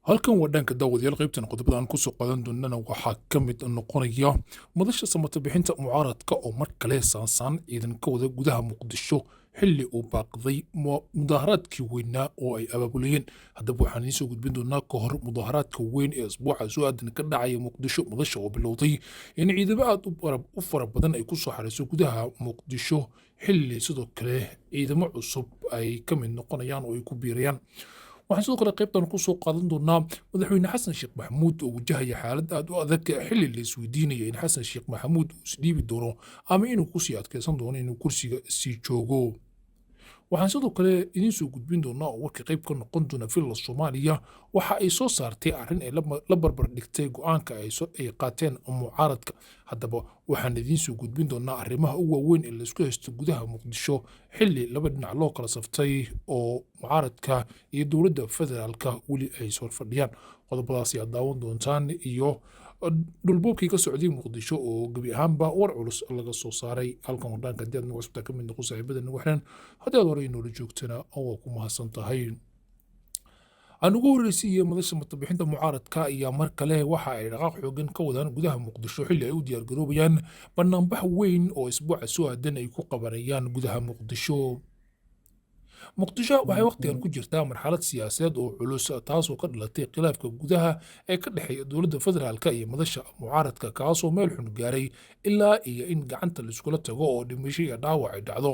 halkan waa dhanka daawadayaal qaybtan qodobada aan kusoo qaadan doonana waxaa ka mid noqonaya madasha samata bixinta mucaaradka oo mar kale saansaan ciidan ka wada gudaha muqdisho xilli uu baaqday mudaharaadkii weynaa oo ay abaabulayeen. haddaba waxaan idiin soo gudbin doonaa ka hor mudaharaadka weyn ee asbuuca soo aadan ka dhacaya muqdisho. madasha oo bilowday in ciidamo aad u fara badan ay kusoo xarayso gudaha muqdisho xilli sidoo kale ciidamo cusub ay ka mid noqonayaan oo ay ku biirayaan. waxaan sidoo kale qaybtan ku soo qaadan doonaa madaxweyne xasan sheekh maxamuud oo wajahaya xaalad aad u adag xilli la isweydiinaya in xasan sheekh maxamuud uu isdhiibi doono ama inuu kusii adkeysan doono inuu kursiga sii joogo. waxaan sidoo kale idiin soo gudbin doonaa oo warka qayb ka noqon doona villa soomaaliya waxa ay soo saartay arrin ay la barbar dhigtay go-aanka ay qaateen mucaaradka. haddaba waxaan idiin soo gudbin doonaa arrimaha ugu waaweyn ee laisku haysto gudaha muqdisho xilli laba dhinac loo kala saftay oo mucaaradka iyo dowladda federaalka weli ay soo fadhiyaan. qodobadaasi aad daawan doontaan iyo dhulboobkii ka socday muqdisho oo gebi ahaanba war culus laga soo saaray. halkan wadhaanka haddii aad nagu cusubtaa ka mid noqon saaxiibada nagu xiran haddii aad hore inoola joogtana waa ku mahadsan tahay. aan ugu horreysiiye madasha matabixinta mucaaradka ayaa mar kale waxa ay dhaqaaq xoogan ka wadaan gudaha muqdisho xilli ay u diyaargaroobayaan banaanbax weyn oo isbuuca soo aadan ay ku qabanayaan gudaha muqdisho. muqdisho waxay wakhtigan ku jirtaa marxalad siyaasadeed oo culus taasoo ka dhalatay khilaafka gudaha ee ka dhexeeya dowladda federaalka iyo madasha mucaaradka kaasoo meel xun gaaray ilaa iyo in gacanta laiskula tago oo dhimasho iyo dhaawac ay dhacdo.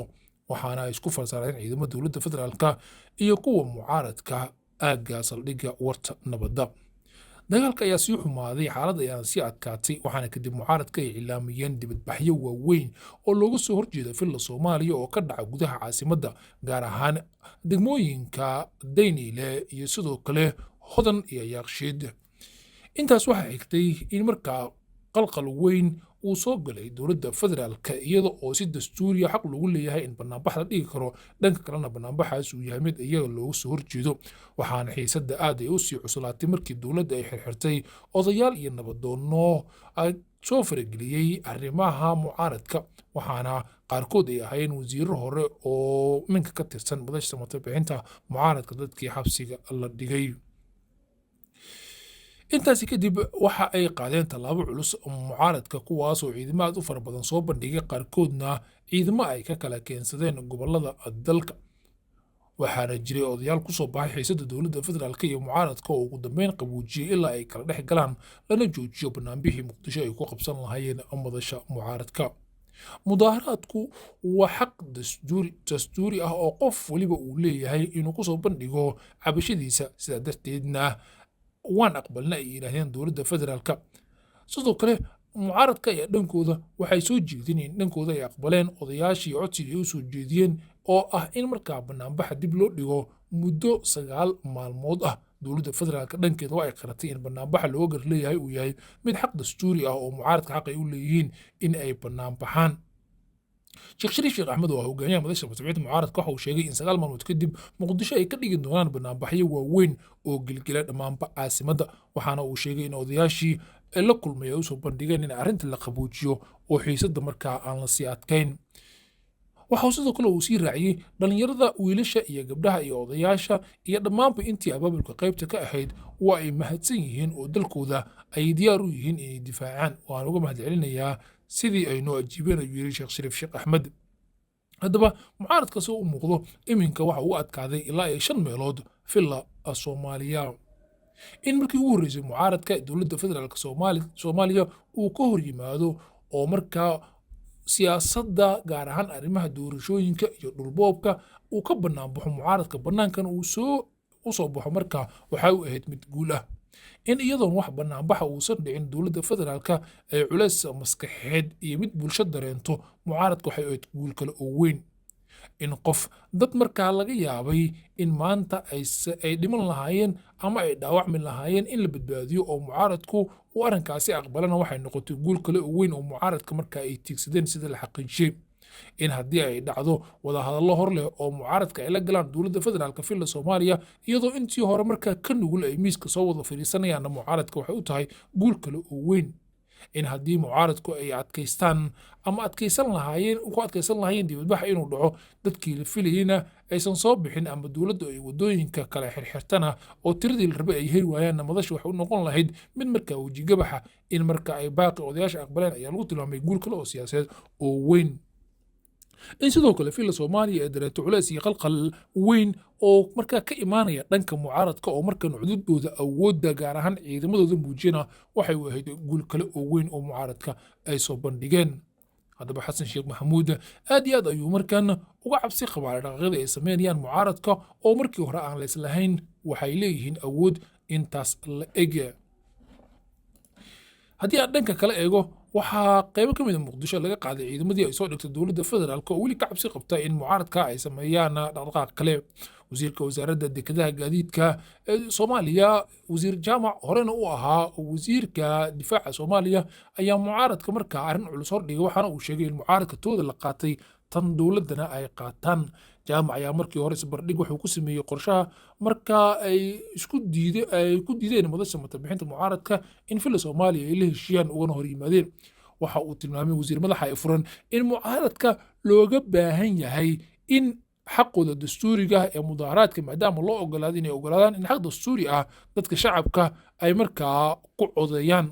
waxaana ay isku farsaareen ciidamada dowladda federaalka iyo kuwa mucaaradka aagga saldhigga warta nabadda. dagaalka ayaa sii xumaaday, xaaladda ayaana sii adkaatay, waxaana kadib mucaaradka ay cilaamayeen dibadbaxyo waaweyn oo looga soo horjeeda villa soomaaliya oo ka dhaca gudaha caasimadda, gaar ahaan degmooyinka dayniile iyo sidoo kale hodan iyo yaaqshiid. intaas waxaa xigtay in markaa qalqal weyn uu soo galay dowladda federaalka iyada oo si dastuuriya xaq lagu leeyahay in banaanbax la dhigi karo, dhanka kalena banaanbaxaas uu yahay mid iyaga looga soo horjeedo. waxaana xiisadda aad ay u sii cuslaatay markii dowladda ay xirxirtay odayaal iyo nabadoono soo farageliyey arrimaha mucaaradka, waxaana qaarkood ay ahaayeen wasiiro hore oo ninka ka tirsan madasha matabixinta mucaaradka dadkii xabsiga la dhigay. intaasi kadib waxa ay qaadeen tallaabo culus mucaaradka kuwaasoo ciidamo aad u fara badan soo bandhigay, qaarkoodna ciidamo ay ka kala keensadeen gobolada dalka. waxaana jiray odayaal kusoo baxay xiisadda dowladda federaalk iyo mucaaradka oo ugu dambeyn qabuujiyey ilaa ay kala dhex galaan lana joojiyo banaanbixii muqdisho ay ku qabsan lahaayeen madasha mucaaradka. mudaaharaadku waa xaq dastuuri ah oo qof weliba uu leeyahay inuu kusoo bandhigo cabashadiisa, sidaa darteedna waan aqbalna ay yidhaahdeen dowladda federaalka. sidoo kale mucaaradka ayaa dhankooda waxay soo jeedeen in dhankooda ay aqbaleen odayaashii codsiga ay u soo jeediyeen oo ah in markaa banaanbaxa dib loo dhigo muddo 9 maalmood ah. dowladda federaalka dhankeeda waa ay qaratay in banaanbaxa looga gar leeyahay uu yahay mid xaq dastuuri ah oo mucaaradka xaq ay u leeyihiin in ay banaanbaxaan. sheekh shariif sheekh axmed oo hogaamiyaha madasha matabixinta mucaaradka waxa uu sheegay in 9 maalmood kadib muqdisho ay ka dhigi doonaan banaanbaxyo waaweyn oo gelgela dhammaanba caasimadda, waxaana uu sheegay in odayaashii la kulmay ay usoo bandhigeen in arrinta la qabuujiyo oo xiisadda markaa aan la sii adkayn. waxau sidoo kale uu sii raaciyey dhallinyarada, wiilasha iyo gabdhaha iyo odayaasha iyo dhammaanba intii abaabulka qaybta ka ahayd waa ay mahadsan yihiin oo dalkooda ay diyaar u yihiin inay difaacaan. waan uga mahad celinayaa sidii ay noo ajiibeen ayuu yiri sheekh shariif sheekh axmed. haddaba mucaaradka soo u muuqdo iminka waxa uga adkaaday ilaa ay 5 meelood villa soomaaliya. in markii ugu horreysay mucaaradka dowladda federaalk soomaaliya uu ka hor yimaado oo markaa siyaasadda gaar ahaan arrimaha doorashooyinka iyo dhulboobka uu ka banaanbaxo mucaaradka banaankan uu u soo baxo markaa waxay u ahayd mid guul ah. in iyadoon wax banaanbaxa uusan dhicin dowladda federaalka ay culays maskaxeed iyo mid bulsho dareento, mucaaradka waxay ahayd guul kale oo weyn. in qof dad markaa laga yaabay in maanta ay dhiman lahaayeen ama ay dhaawacmi lahaayeen in la badbaadiyo oo mucaaradku uu arrinkaasi aqbalana waxay noqotay guul kale oo weyn oo mucaaradka markaa ay tiigsadeen sida la xaqiijiyey. in haddii ay dhacdo wadahadallo hor leh oo mucaaradka ay la galaan dowladda federaalka villa soomaaliya iyadoo intii hore markaa ka nugul ay miiska soo wada fadhiisanayaanna mucaaradka waxay u tahay guul kale oo weyn. in haddii mucaaradku ay adkaystaan ama adkaysan lahaayeen dibadbaxa inuu dhaco dadkii la filayeyna aysan soo bixin ama dowladdu ay waddooyinka kale xirxirtana oo tiradii la rabay ay heli waayaanna madasha waxay u noqon lahayd mid markaa wejigabaxa in marka ay baaqi odayaasha aqbaleen ayaa lagu tilmaamay guul kale oo siyaasadeed oo weyn. in sidoo kale filla Soomaaliya ay dareento culays iyo qalqal weyn oo markaa ka imaanaya dhanka mucaaradka oo markan cududooda awoodda gaar ahaan ciidamadooda muujina waxay u ahayd guul kale oo weyn oo mucaaradka ay soo bandhigeen. haddaba xasan sheekh maxamuud aad iyo aad ayuu markan uga cabsi qabaa dhaqaaqyada ay sameynayaan mucaaradka oo markii hore aan la islahayn waxay leeyihiin awood intaas la eg. haddii aan dhanka kale eego waxaa qaybo ka mid a muqdisho laga qaaday ciidamadii ay soo dhigtay dowladda federaalk oo weli ka cabsi qabta in mucaaradka ay sameeyaan dhaqdhaqaaq kale. wasiirka wasaaradda dekedaha gaadiidka ee Soomaaliya wasiir jaamac horena u ahaa wasiirka difaaca Soomaaliya ayaa mucaaradka markaa arrin culus hordhigay waxaana uu sheegay in mucaaradka tooda la qaatay tan dowladdana ay qaataan. jaamac ayaa markii hore isbardhig wuxuu ku sameeyey qorshaha markaa ay ku diideen madasha matabixinta mucaaradka in filla Soomaaliya ay la heshiiyaan ugana hor yimaadeen. waxa uu tilmaamay wasiir madaxa ay furan in mucaaradka looga baahan yahay in xaqooda dastuuriga ee mudaaharaadka maadaama loo ogolaaday inay ogolaadaan in xaq dastuuri ah dadka shacabka ay markaa ku codeeyaan.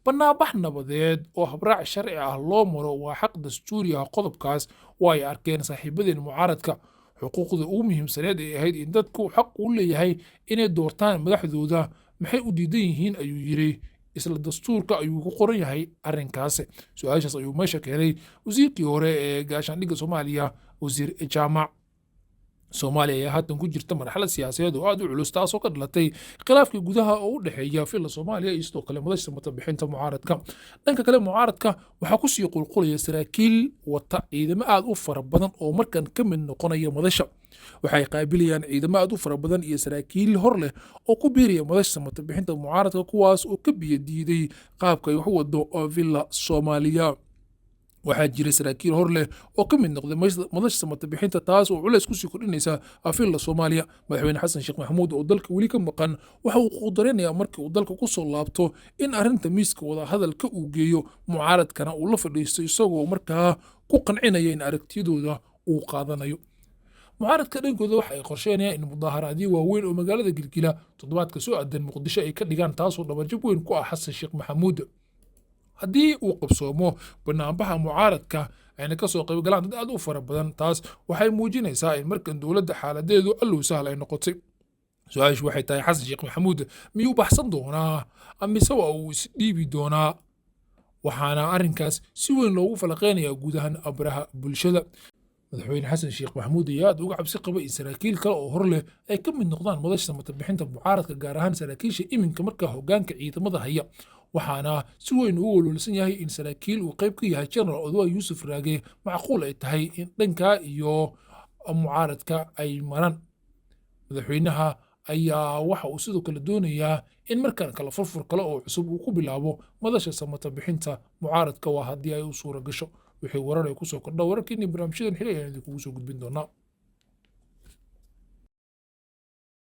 bannaanbax nabadeed oo habraac sharci ah loo maro waa xaq dastuuri ah. qodobkaas waa ay arkeen saaxiibadeen mucaaradka. xuquuqda ugu muhiimsaneed ay ahayd in dadku xaq u leeyahay inay doortaan madaxdooda maxay u diidan yihiin ayuu yiri. isla dastuurka ayuu ku qoran yahay arrinkaas. su-aashaas ayuu meesha keenay wasiirkii hore ee gaashaandhigga Soomaaliya wasiir jaamac. Soomaaliya ayaa haatan ku jirta marxalad siyaasadeed oo aad u culus taasoo ka dhalatay khilaafkii gudaha oo u dhexeeya filla Soomaaliya iyo sidoo kale madasha matabixinta mucaaradka. dhanka kale mucaaradka waxaa ku sii qulqulaya saraakiil wata ciidamo aad u fara badan oo markan ka mid noqonaya madasha. waxay qaabilayaan ciidamo aad u fara badan iyo saraakiil hor leh oo ku biiraya madasha matabixinta mucaaradka kuwaas oo ka biyo diiday qaabka ay wax u wado filla Soomaaliya. waxaa jira saraakiil hor leh oo ka mid noqday madasha matabixinta taas oo culays kusii kordhinaysa filla Soomaaliya. madaxweyne xasan sheekh maxamuud oo dalka weli ka maqan waxa uu quudarinayaa markii uu dalka ku soo laabto in arrinta miiska wada hadalka uu geeyo mucaaradkana uu la fadhiisto isagoo markaa ku qancinaya in aragtiyadooda uu qaadanayo. mucaaradka dhankooda waxa ay qorsheynayaan in mudaaharaadyo waaweyn oo magaalada Gilgila toddobaadka soo aadan Muqdisho ay ka dhigaan taasoo dhabarjab weyn ku ah xasan sheekh maxamuud. haddii uu qabsoomo bannaanbaxa mucaaradka ayna ka soo qayb galaan dad aad u fara badan taas waxay muujinaysaa in markan dowladda xaaladeedu allow sahal ay noqotay. su-aashu waxay tahay xasan sheekh maxamuud miyuu baxsan doonaa mise waa uu isdhiibi doonaa. waxaana arrinkaas si weyn loogu falaqeynayaa guud ahaan abraha bulshada. madaxweyne xasan sheekh maxamuud ayaa aad uga cabsi qaba in saraakiil kale oo hor leh ay ka mid noqdaan madasha matabixinta mucaaradka gaar ahaan saraakiisha iminka markaa hoggaanka ciidamada haya. waxaana si weyn ugu walwalsan yahay in saraakiil uu qayb ka yahay General Odwa Yuusuf Raage macquul ay tahay in dhanka iyo mucaaradka ay maraan. madaxweynaha ayaa waxa uu sidoo kale doonayaa in markan kala furfur kale oo cusub uu ku bilaabo madasha matabixinta mucaaradka waa haddii ay u suura gasho. wixii warar ay ku soo kordha wararkeennii barnaamijyadan xilay ayaan idinkugu soo gudbin doonaa.